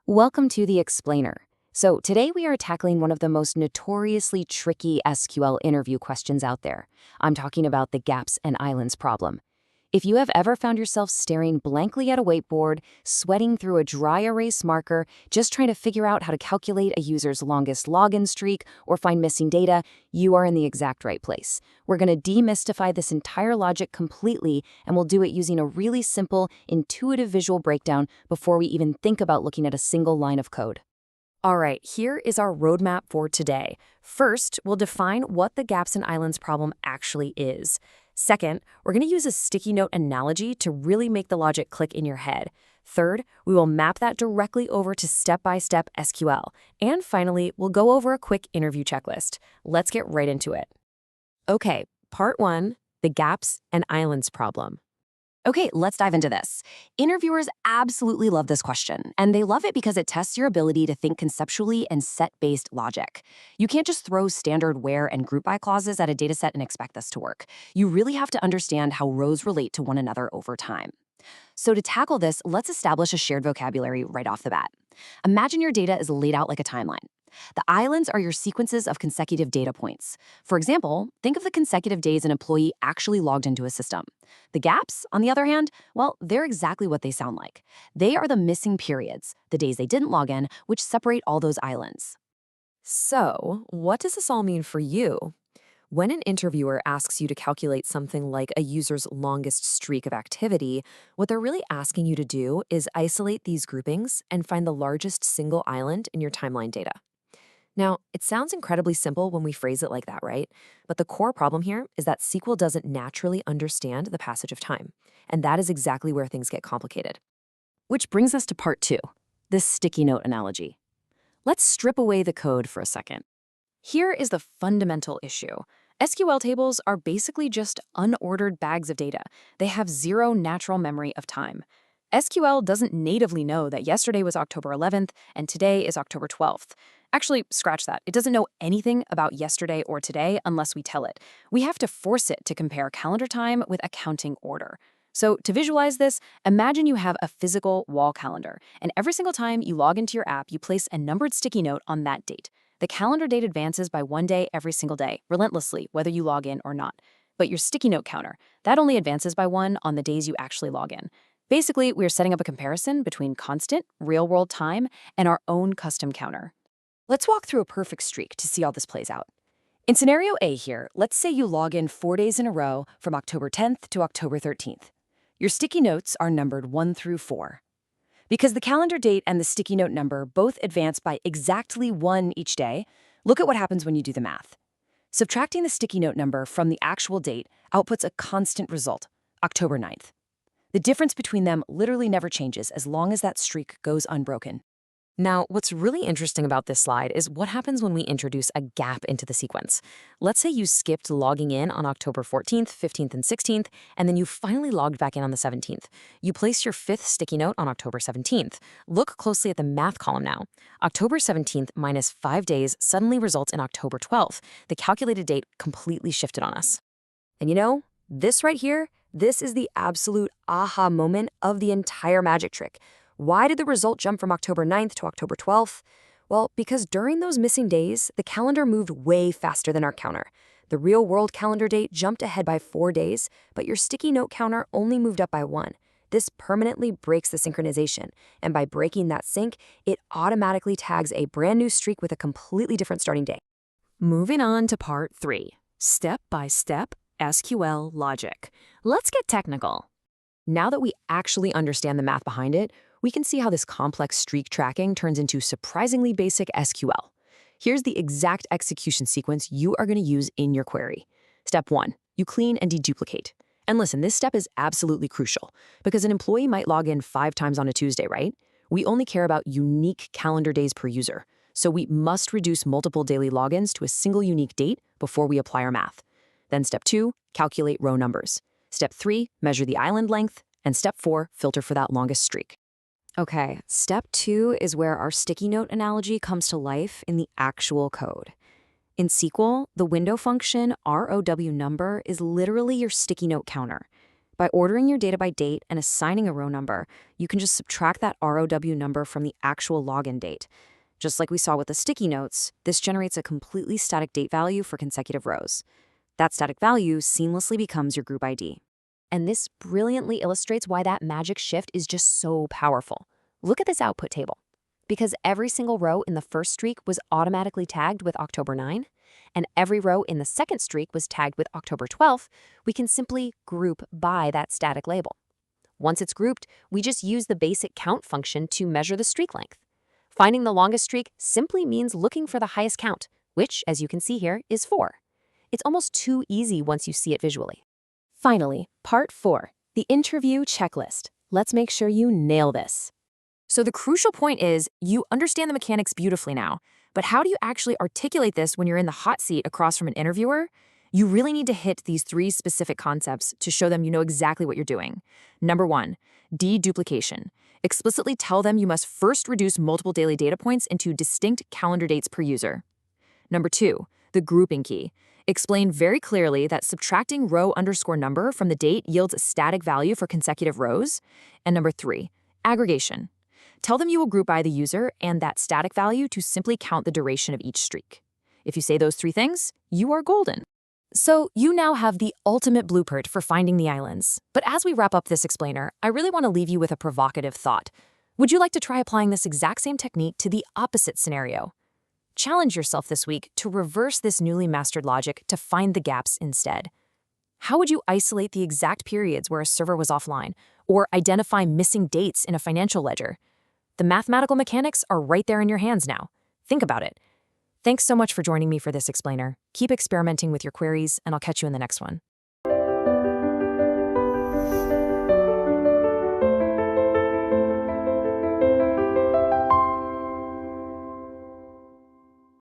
Welcome to the Explainer. So today we are tackling one of the most notoriously tricky SQL interview questions out there. I'm talking about the Gaps and Islands problem. If you have ever found yourself staring blankly at a whiteboard, sweating through a dry erase marker, just trying to figure out how to calculate a user's longest login streak or find missing data, you are in the exact right place. We're going to demystify this entire logic completely, and we'll do it using a really simple, intuitive visual breakdown before we even think about looking at a single line of code. All right, here is our roadmap for today. First, we'll define what the Gaps and Islands problem actually is. Second, we're going to use a sticky note analogy to really make the logic click in your head. Third, we will map that directly over to step-by-step SQL. And finally, we'll go over a quick interview checklist. Let's get right into it. Okay, part one, the Gaps and Islands problem. Okay, let's dive into this. Interviewers absolutely love this question, and they love it because it tests your ability to think conceptually and set-based logic. You can't just throw standard where and group by clauses at a dataset and expect this to work. You really have to understand how rows relate to one another over time. So to tackle this, let's establish a shared vocabulary right off the bat. Imagine your data is laid out like a timeline. The islands are your sequences of consecutive data points. For example, think of the consecutive days an employee actually logged into a system. The gaps, on the other hand, well, they're exactly what they sound like. They are the missing periods, the days they didn't log in, which separate all those islands. So, what does this all mean for you? When an interviewer asks you to calculate something like a user's longest streak of activity, what they're really asking you to do is isolate these groupings and find the largest single island in your timeline data. Now, it sounds incredibly simple when we phrase it like that, right? But the core problem here is that SQL doesn't naturally understand the passage of time. And that is exactly where things get complicated. Which brings us to part two, this sticky note analogy. Let's strip away the code for a second. Here is the fundamental issue. SQL tables are basically just unordered bags of data. They have zero natural memory of time. SQL doesn't natively know that yesterday was October 11th and today is October 12th. Actually, scratch that. It doesn't know anything about yesterday or today unless we tell it. We have to force it to compare calendar time with accounting order. So to visualize this, imagine you have a physical wall calendar, and every single time you log into your app, you place a numbered sticky note on that date. The calendar date advances by 1 day every single day, relentlessly, whether you log in or not. But your sticky note counter, that only advances by 1 on the days you actually log in. Basically, we're setting up a comparison between constant, real-world time and our own custom counter. Let's walk through a perfect streak to see how this plays out. In scenario A here, let's say you log in 4 days in a row from October 10th to October 13th. Your sticky notes are numbered 1 through 4. Because the calendar date and the sticky note number both advance by exactly 1 each day, look at what happens when you do the math. Subtracting the sticky note number from the actual date outputs a constant result, October 9th. The difference between them literally never changes as long as that streak goes unbroken. Now, what's really interesting about this slide is what happens when we introduce a gap into the sequence. Let's say you skipped logging in on October 14th, 15th, and 16th, and then you finally logged back in on the 17th. You place your 5th sticky note on October 17th. Look closely at the math column now. October 17th minus 5 days suddenly results in October 12th. The calculated date completely shifted on us. And you know, this right here, this is the absolute aha moment of the entire magic trick. Why did the result jump from October 9th to October 12th? Well, because during those missing days, the calendar moved way faster than our counter. The real-world calendar date jumped ahead by 4 days, but your sticky note counter only moved up by 1. This permanently breaks the synchronization, and by breaking that sync, it automatically tags a brand new streak with a completely different starting date. Moving on to part 3, step-by-step SQL logic. Let's get technical. Now that we actually understand the math behind it, we can see how this complex streak tracking turns into surprisingly basic SQL. Here's the exact execution sequence you are going to use in your query. Step 1, you clean and deduplicate. And listen, this step is absolutely crucial because an employee might log in 5 times on a Tuesday, right? We only care about unique calendar days per user. So we must reduce multiple daily logins to a single unique date before we apply our math. Then step 2, calculate row numbers. Step 3, measure the island length. And step 4, filter for that longest streak. Okay, step 2 is where our sticky note analogy comes to life in the actual code. In SQL, the window function ROW number is literally your sticky note counter. By ordering your data by date and assigning a row number, you can just subtract that ROW number from the actual login date. Just like we saw with the sticky notes, this generates a completely static date value for consecutive rows. That static value seamlessly becomes your group ID. And this brilliantly illustrates why that magic shift is just so powerful. Look at this output table. Because every single row in the first streak was automatically tagged with October 9, and every row in the second streak was tagged with October 12, we can simply group by that static label. Once it's grouped, we just use the basic count function to measure the streak length. Finding the longest streak simply means looking for the highest count, which, as you can see here, is 4. It's almost too easy once you see it visually. Finally, part 4, the interview checklist. Let's make sure you nail this. So the crucial point is, you understand the mechanics beautifully now, but how do you actually articulate this when you're in the hot seat across from an interviewer? You really need to hit these 3 specific concepts to show them you know exactly what you're doing. Number 1, deduplication. Explicitly tell them you must first reduce multiple daily data points into distinct calendar dates per user. Number 2, the grouping key. Explain very clearly that subtracting row_number from the date yields a static value for consecutive rows. And number 3, aggregation. Tell them you will group by the user and that static value to simply count the duration of each streak. If you say those 3 things, you are golden. So you now have the ultimate blueprint for finding the islands. But as we wrap up this explainer, I really want to leave you with a provocative thought. Would you like to try applying this exact same technique to the opposite scenario? Challenge yourself this week to reverse this newly mastered logic to find the gaps instead. How would you isolate the exact periods where a server was offline, or identify missing dates in a financial ledger? The mathematical mechanics are right there in your hands now. Think about it. Thanks so much for joining me for this explainer. Keep experimenting with your queries, and I'll catch you in the next one.